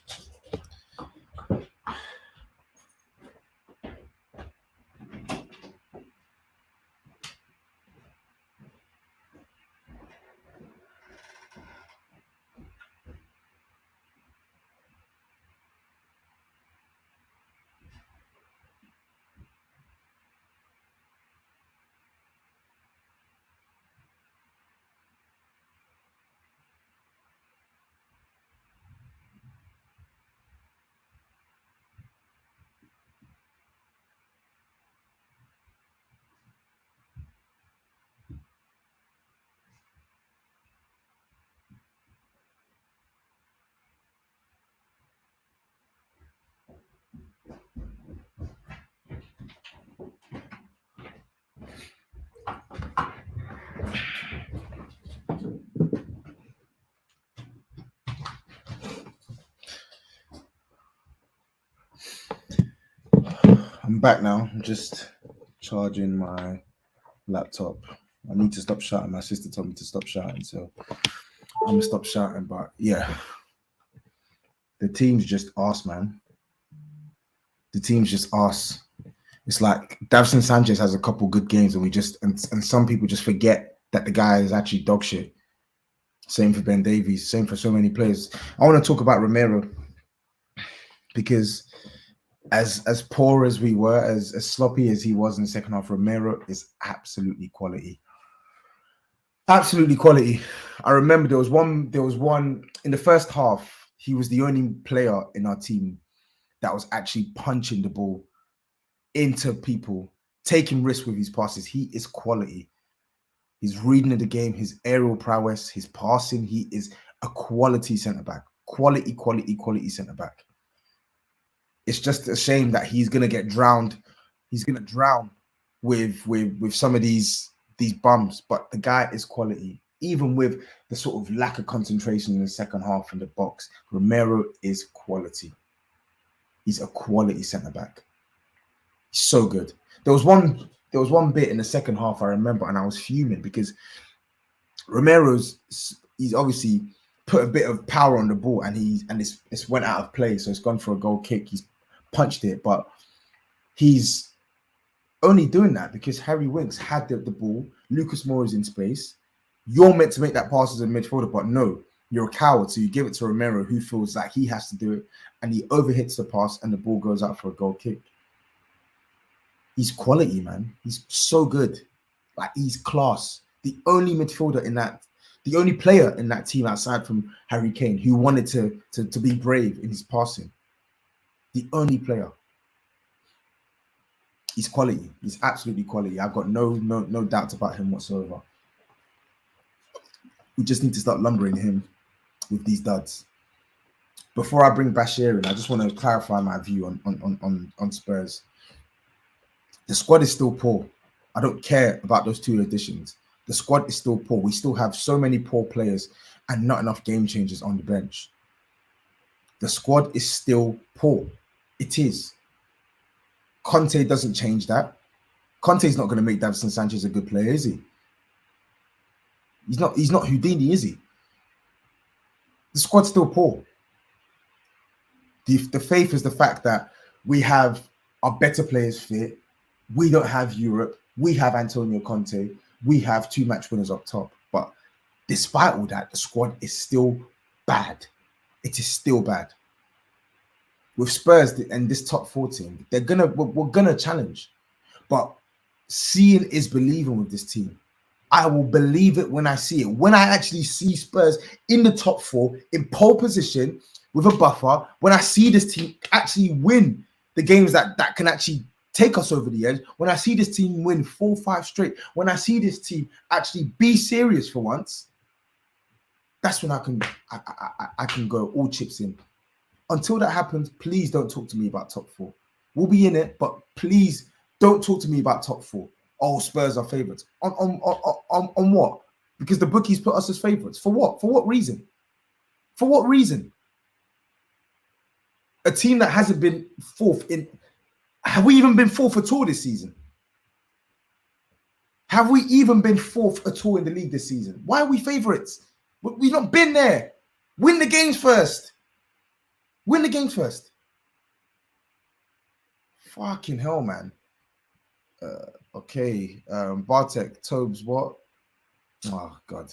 I'm back now. I'm just charging my laptop. I need to stop shouting. My sister told me to stop shouting, so I'm gonna stop shouting. But yeah, the team's just arse, man. The team's just arse. It's like Davison Sanchez has a couple good games, and and some people just forget that the guy is actually dog shit. Same for Ben Davies. Same for so many players. I want to talk about Romero, because as poor as we were, as sloppy as he was in the second half, Romero is absolutely quality. Absolutely quality. I remember there was one in the first half. He was the only player in our team that was actually punching the ball into people, taking risks with his passes. He is quality. His reading of the game, his aerial prowess, his passing. He is a quality centre back. Quality centre back. It's just a shame that he's gonna get drowned. He's gonna drown with some of these bums. But the guy is quality, even with the sort of lack of concentration in the second half in the box. Romero is quality. He's a quality centre back. He's so good. There was one bit in the second half I remember, and I was fuming because he's obviously put a bit of power on the ball, and it's went out of play, so it's gone for a goal kick. He's punched it, but he's only doing that because Harry Winks had the ball. Lucas Moura is in space. You're meant to make that pass as a midfielder, but no, you're a coward. So you give it to Romero, who feels like he has to do it, and he overhits the pass, and the ball goes out for a goal kick. He's quality, man. He's so good. Like, he's class. The only midfielder in that, the only player in that team outside from Harry Kane who wanted to be brave in his passing. The only player. He's quality. He's absolutely quality. I've got no doubts about him whatsoever. We just need to start lumbering him with these duds. Before I bring Bashir in, I just want to clarify my view on Spurs. The squad is still poor. I don't care about those 2 additions. The squad is still poor. We still have so many poor players and not enough game changers on the bench. The squad is still poor. It is. Conte doesn't change that. Conte's not going to make Davinson Sanchez a good player, is he? He's not Houdini, is he? The squad's still poor. The faith is the fact that we have our better players fit. We don't have Europe. We have Antonio Conte. We have 2 match winners up top. But despite all that, the squad is still bad. It is still bad. With Spurs and this top 4 team, we're gonna challenge. But seeing is believing with this team. I will believe it when I see it. When I actually see Spurs in the top 4, in pole position, with a buffer, when I see this team actually win the games that can actually take us over the edge, when I see this team win 4-5 straight, when I see this team actually be serious for once, that's when I can go all chips in. Until that happens, please don't talk to me about top 4. We'll be in it, but please don't talk to me about top 4. Oh, Spurs are favourites. On what? Because the bookies put us as favourites. For what? For what reason? For what reason? A team that hasn't been 4th in... Have we even been 4th at all this season? Have we even been 4th at all in the league this season? Why are we favourites? We've not been there. Win the games first. Win the games first. Fucking hell, man. Okay. Bartek, Tobs, what? Oh, God.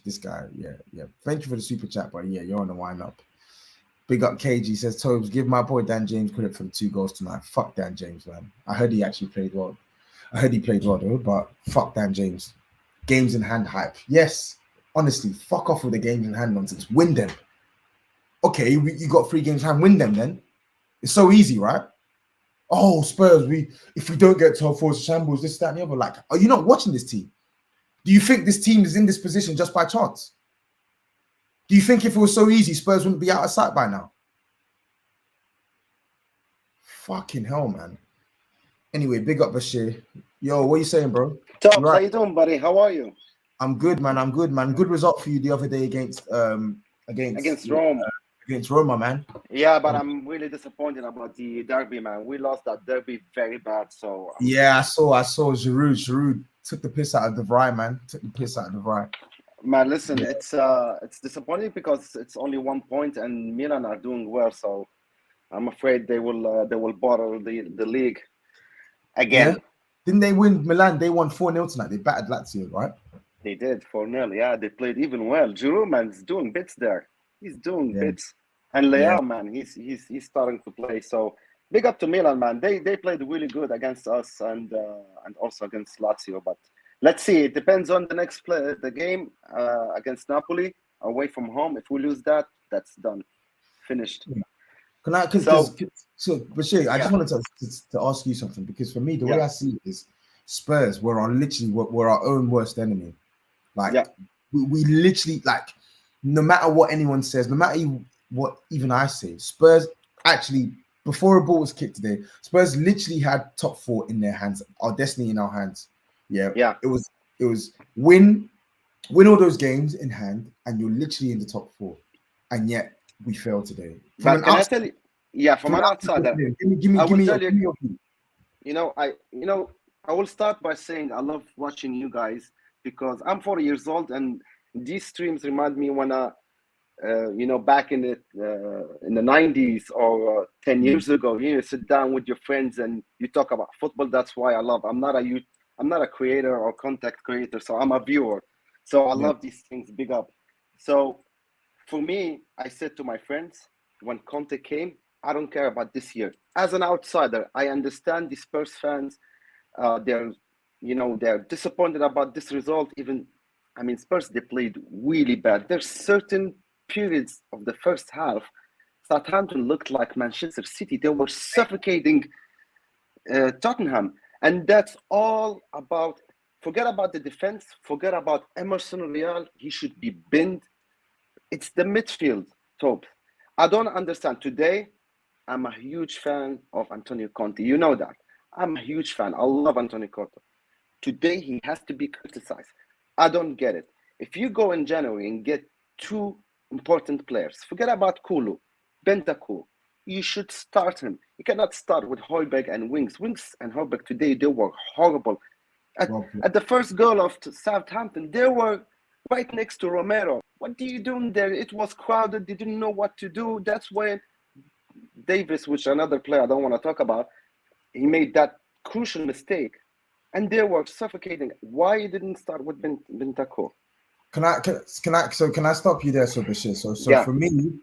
This guy. Yeah. Thank you for the super chat, but yeah, you're on the wind up. Big up KG says, Tobes, give my boy Dan James credit for the 2 goals tonight. Fuck Dan James, man. I heard he actually played well. I heard he played well, though, but fuck Dan James. Games in hand hype. Yes. Honestly, fuck off with the games in hand nonsense. Win them. Okay, you got 3 games in hand. Win them then. It's so easy, right? Oh, Spurs, if we don't get top 4 shambles, this, that, and the other. Like, are you not watching this team? Do you think this team is in this position just by chance? Do you think if it was so easy, Spurs wouldn't be out of sight by now? Fucking hell, man. Anyway, big up Bashir. Yo, what are you saying, bro? Tobs, right? How you doing, buddy? How are you? I'm good, man. Good result for you the other day against Rome. Against Roma, man. Yeah, but I'm really disappointed about the derby, man. We lost that derby very bad. So yeah, I saw Giroud took the piss out of the Vrij, man. Man, listen, it's disappointing because it's only 1 point and Milan are doing well. So I'm afraid they will bother the league again. Yeah. Didn't they win Milan? They won 4-0 tonight. They battered Lazio, right? They did 4-0. Yeah, they played even well. Giroud, man, is doing bits there. He's doing bits. And Leao, man, he's starting to play. So big up to Milan, man. They played really good against us and also against Lazio. But let's see. It depends on the next play, the game against Napoli away from home. If we lose that, that's done, finished. Can I? So, Bashir, I just wanted to ask you something, because for me, the way I see it is, Spurs we're our own worst enemy. Like we literally, like, no matter what anyone says, no matter what even I say, Spurs actually, before a ball was kicked today, Spurs literally had top 4 in their hands, our destiny in our hands. Yeah. It was win all those games in hand, and you're literally in the top 4, and yet we failed today. But can I tell you? Yeah, from an outsider. Give me your view. I will start by saying I love watching you guys, because I'm 40 years old, and these streams remind me when back in the 90s or 10 years ago, you sit down with your friends and you talk about football. That's why I love. I'm not a creator or content creator, so I'm a viewer. So I love these things. Big up. So for me, I said to my friends when Conte came, I don't care about this year. As an outsider, I understand the Spurs fans. They're disappointed about this result. Spurs, they played really bad. There's certain periods of the first half, Southampton looked like Manchester City. They were suffocating Tottenham. And that's all about, forget about the defense, forget about Emerson Real. He should be binned. It's the midfield, Tobs. I don't understand. Today, I'm a huge fan of Antonio Conte. You know that. I'm a huge fan. I love Antonio Conte. Today, he has to be criticized. I don't get it. If you go in January and get two important players, forget about Kulu, Bentancur, you should start him. You cannot start with Højbjerg and Wings. Wings and Højbjerg today, they were horrible. At the first goal of Southampton, they were right next to Romero. What are you doing there? It was crowded. They didn't know what to do. That's when Davis, which another player I don't want to talk about, he made that crucial mistake. And they were suffocating. Why you didn't start with Bentancur? Can I stop you there, Bashir? So for me,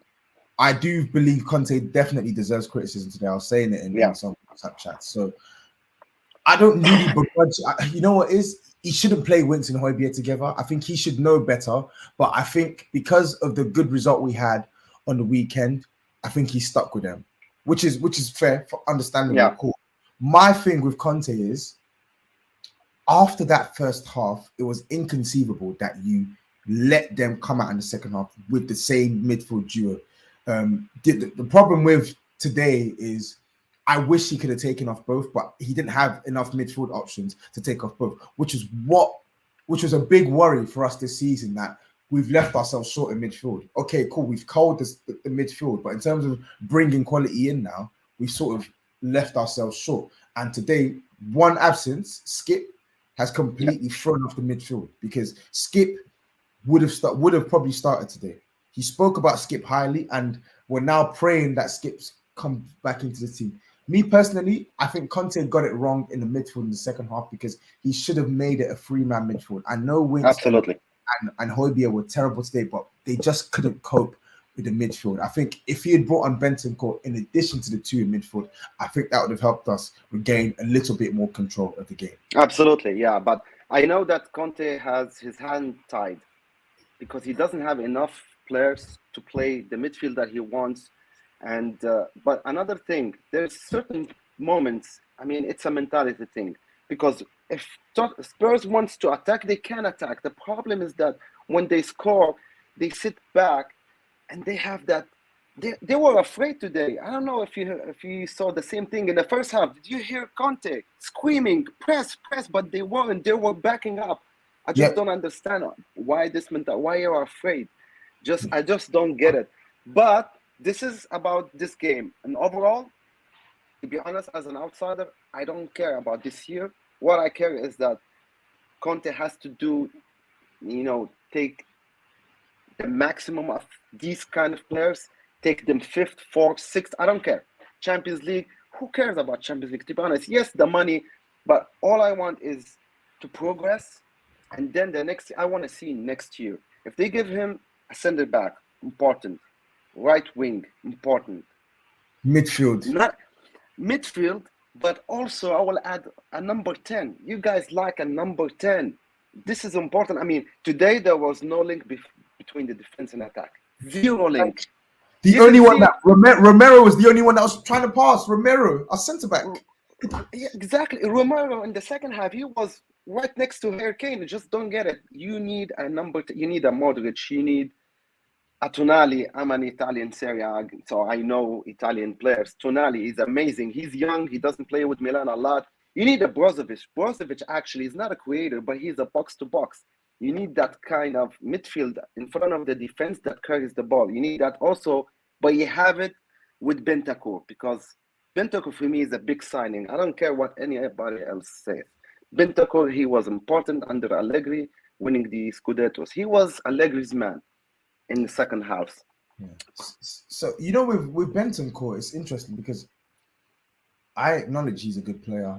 I do believe Conte definitely deserves criticism today. I was saying it in some WhatsApp chats. So I don't really begrudge. You know what is? He shouldn't play Winks and Højbjerg together. I think he should know better. But I think because of the good result we had on the weekend, I think he's stuck with them, which is fair, for understandable. Cool. My thing with Conte is, after that first half, it was inconceivable that you let them come out in the second half with the same midfield duo. The problem with today is I wish he could have taken off both, but he didn't have enough midfield options to take off both, which was a big worry for us this season, that we've left ourselves short in midfield. Okay, cool, we've culled the midfield, but in terms of bringing quality in now, we've sort of left ourselves short. And today, one absence, Skip, has completely thrown off the midfield, because Skip would have probably started today. He spoke about Skip highly, and we're now praying that Skip's come back into the team. Me personally, I think Conte got it wrong in the midfield in the second half, because he should have made it a three-man midfield. I know Winks and Højbjerg were terrible today, but they just couldn't cope with the midfield. I think if he had brought on Bentancur in addition to the two in midfield, I think that would have helped us regain a little bit more control of the game. Absolutely, yeah. But I know that Conte has his hand tied because he doesn't have enough players to play the midfield that he wants. And but another thing, there's certain moments, it's a mentality thing, because if Spurs wants to attack, they can attack. The problem is that when they score, they sit back and they have that. They were afraid today. I don't know if you saw the same thing in the first half. Did you hear Conte screaming, press, but they weren't. They were backing up. I just don't understand why why you're afraid. I just don't get it. But this is about this game. And overall, to be honest, as an outsider, I don't care about this year. What I care is that Conte has to do, take the maximum of these kind of players, take them 5th, 4th, 6th, I don't care. Champions League, who cares about Champions League? To be honest, yes, the money, but all I want is to progress. And then I want to see next year. If they give him a center back, important. Right wing, important. Midfield. Not midfield, but also I will add a number 10. You guys like a number 10. This is important. Today there was no link between the defense and attack. Zero link. The only one that Romero was the only one that was trying to pass. Romero, our centre back. Yeah, exactly. Romero in the second half, he was right next to Harry Kane. Just don't get it. You need a number. You need a Modric. You need a Tonali. I'm an Italian Serie A, so I know Italian players. Tonali is amazing. He's young. He doesn't play with Milan a lot. You need a Brozovic. Brozovic actually is not a creator, but he's a box-to-box. You need that kind of midfield in front of the defense that carries the ball. You need that also, but you have it with Bentancur, because Bentancur for me is a big signing. I don't care what anybody else says. Bentancur, he was important under Allegri, winning the Scudettos. He was Allegri's man in the second half. Yeah. So with Bentoncourt, it's interesting because I acknowledge he's a good player.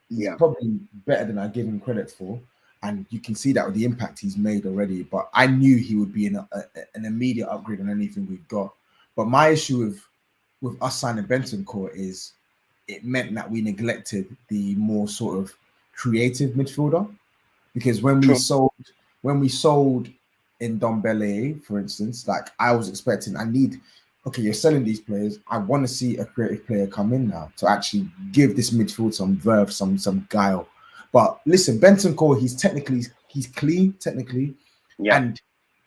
He's Yeah, probably better than I give him credit for, and you can see that with the impact he's made already. But I knew he would be an immediate upgrade on anything we've got. But my issue with us signing Bentoncourt is it meant that we neglected the more sort of creative midfielder, because true. when we sold in Dombele, for instance, like I was expecting, okay, you're selling these players. I want to see a creative player come in now to actually give this midfield some verve, some guile. But listen, Benton Cole, he's clean technically, Yeah, and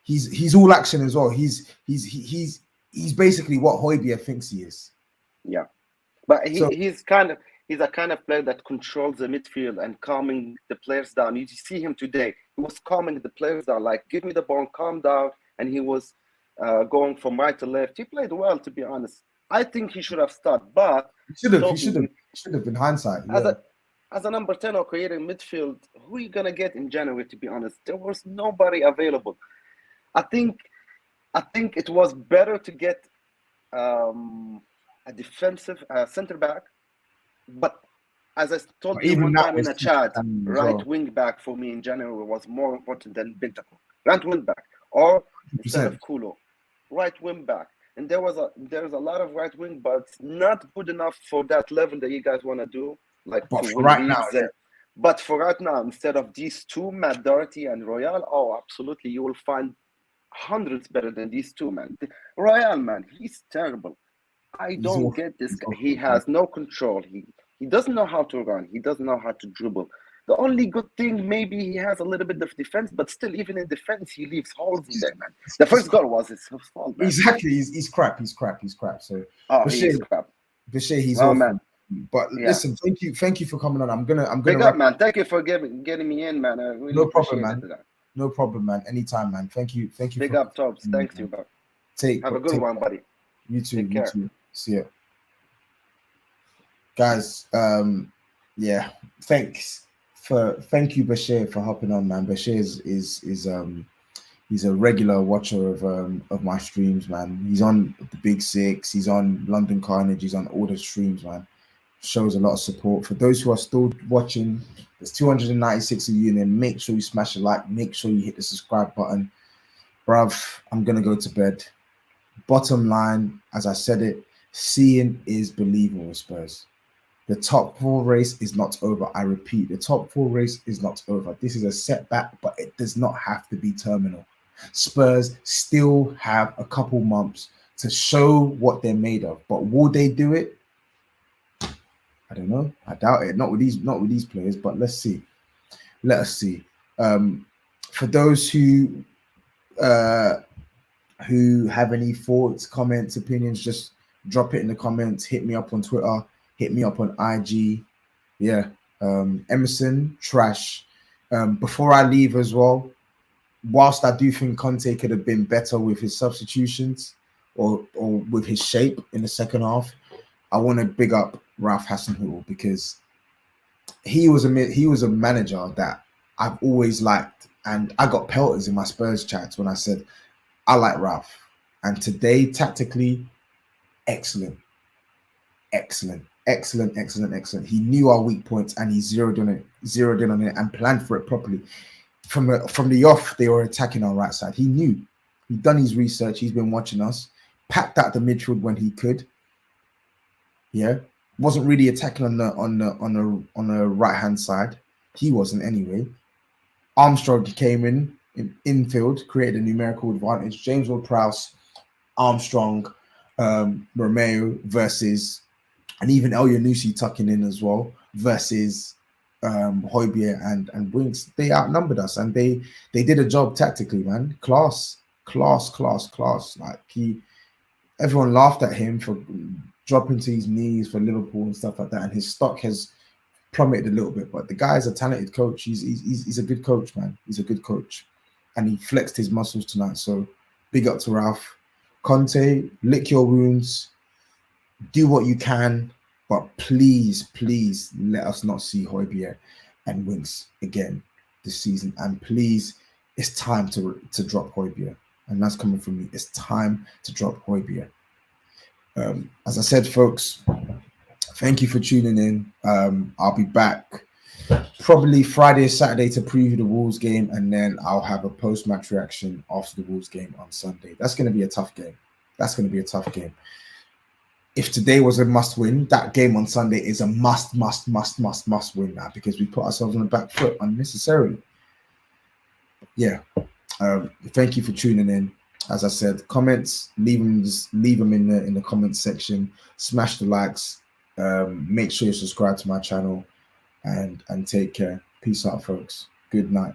he's all action as well. He's basically what Højbjerg thinks he is. yeah. But So he's a kind of player that controls the midfield and calming the players down. You see him today; he was calming the players down, like give me the ball, calm down, and he was going from right to left. He played well, to be honest. I think he should have started, but he Toby, should have been hindsight. as Yeah, a number 10 or creating midfield, who are you gonna get in January? To be honest, there was nobody available. I think it was better to get a defensive center back. But as I told but you even one that time in was a chat, as right well. wing back for me in January was more important than Bentancur. Right wing back, or instead of 100%. Kulo, right wing back. And there's a lot of right wing, but not good enough for that level that you guys want to do, like But to for win right now, leagues. But for right now, instead of these two, Matt Doherty and Royal, oh, absolutely, you will find hundreds better than these two, man. Royal, man, he's terrible. I he's don't awful. get this He's guy. He awful. Yeah. has no control. He doesn't know how to run. He doesn't know how to dribble. The only good thing, maybe he has a little bit of defense, but still, even in defense, he leaves holes in there, man. The He's first goal was his fault, man. exactly. He's crap. He's crap. He's crap. So Oh, he is Bashir, crap. he's Oh, awful. man. But Yeah. listen, thank you for coming on. I'm gonna Big up, wrap. man. Thank you for getting me in, man. I really No problem, appreciate it. man. No problem, man. Anytime, man. Thank you Big for up, Tobs. coming Thanks, on, you, man. bro. Take Have a good take one, buddy. you too. Take You care. too. See ya, guys. Yeah. Thank you, Bashir, for hopping on, man. Bashir is he's a regular watcher of my streams, man. He's on the Big Six. He's on London Carnage. He's on all the streams, man. Shows a lot of support. For those who are still watching, there's 296 of you, and then make sure you smash a like. Make sure you hit the subscribe button, bruv. I'm gonna go to bed. Bottom line, as I said it, seeing is believing with Spurs. The top four race is not over. I repeat, the top four race is not over. This is a setback, but it does not have to be terminal. Spurs still have a couple months to show what they're made of. But will they do it? I don't know. I doubt it. Not with these players, but let's see. Let us see. For those who have any thoughts, comments, opinions, just drop it in the comments. Hit me up on Twitter. Hit me up on IG. Yeah. Emerson, trash. Before I leave as well, whilst I do think Conte could have been better with his substitutions or with his shape in the second half, I want to big up Ralph Hasenhüttl because he was a manager that I've always liked, and I got pelters in my Spurs chats when I said I like Ralph. And today, tactically, excellent. He knew our weak points and he zeroed in on it and planned for it properly. From the off, they were attacking our right side. He knew. He'd done his research. He's been watching us. Packed out the midfield when he could. Yeah, wasn't really attacking on the right hand side. He wasn't anyway. Armstrong came in infield, created a numerical advantage. James Ward-Prowse, Armstrong, Romeo versus, and even El Yanusi tucking in as well versus Højbjerg and Winks. They outnumbered us and they did a job tactically, man. Class. Like everyone laughed at him for dropping to his knees for Liverpool and stuff like that, and his stock has plummeted a little bit. But the guy's a talented coach. He's a good coach, man. He's a good coach, and he flexed his muscles tonight. So big up to Ralph. Conte, lick your wounds, do what you can, but please let us not see Højbjerg and Winks again this season. And please, it's time to drop Højbjerg. and that's coming from me. It's time to drop Højbjerg. As I said, folks, thank you for tuning in. I'll be back probably Friday or Saturday to preview the Wolves game, and then I'll have a post-match reaction after the Wolves game on Sunday. That's going to be a tough game. If today was a must-win, that game on Sunday is a must win now, because we put ourselves on the back foot unnecessarily. Yeah. Thank you for tuning in. As I said, comments, leave them in the comments section. Smash the likes. Make sure you subscribe to my channel, and take care. Peace out, folks. Good night.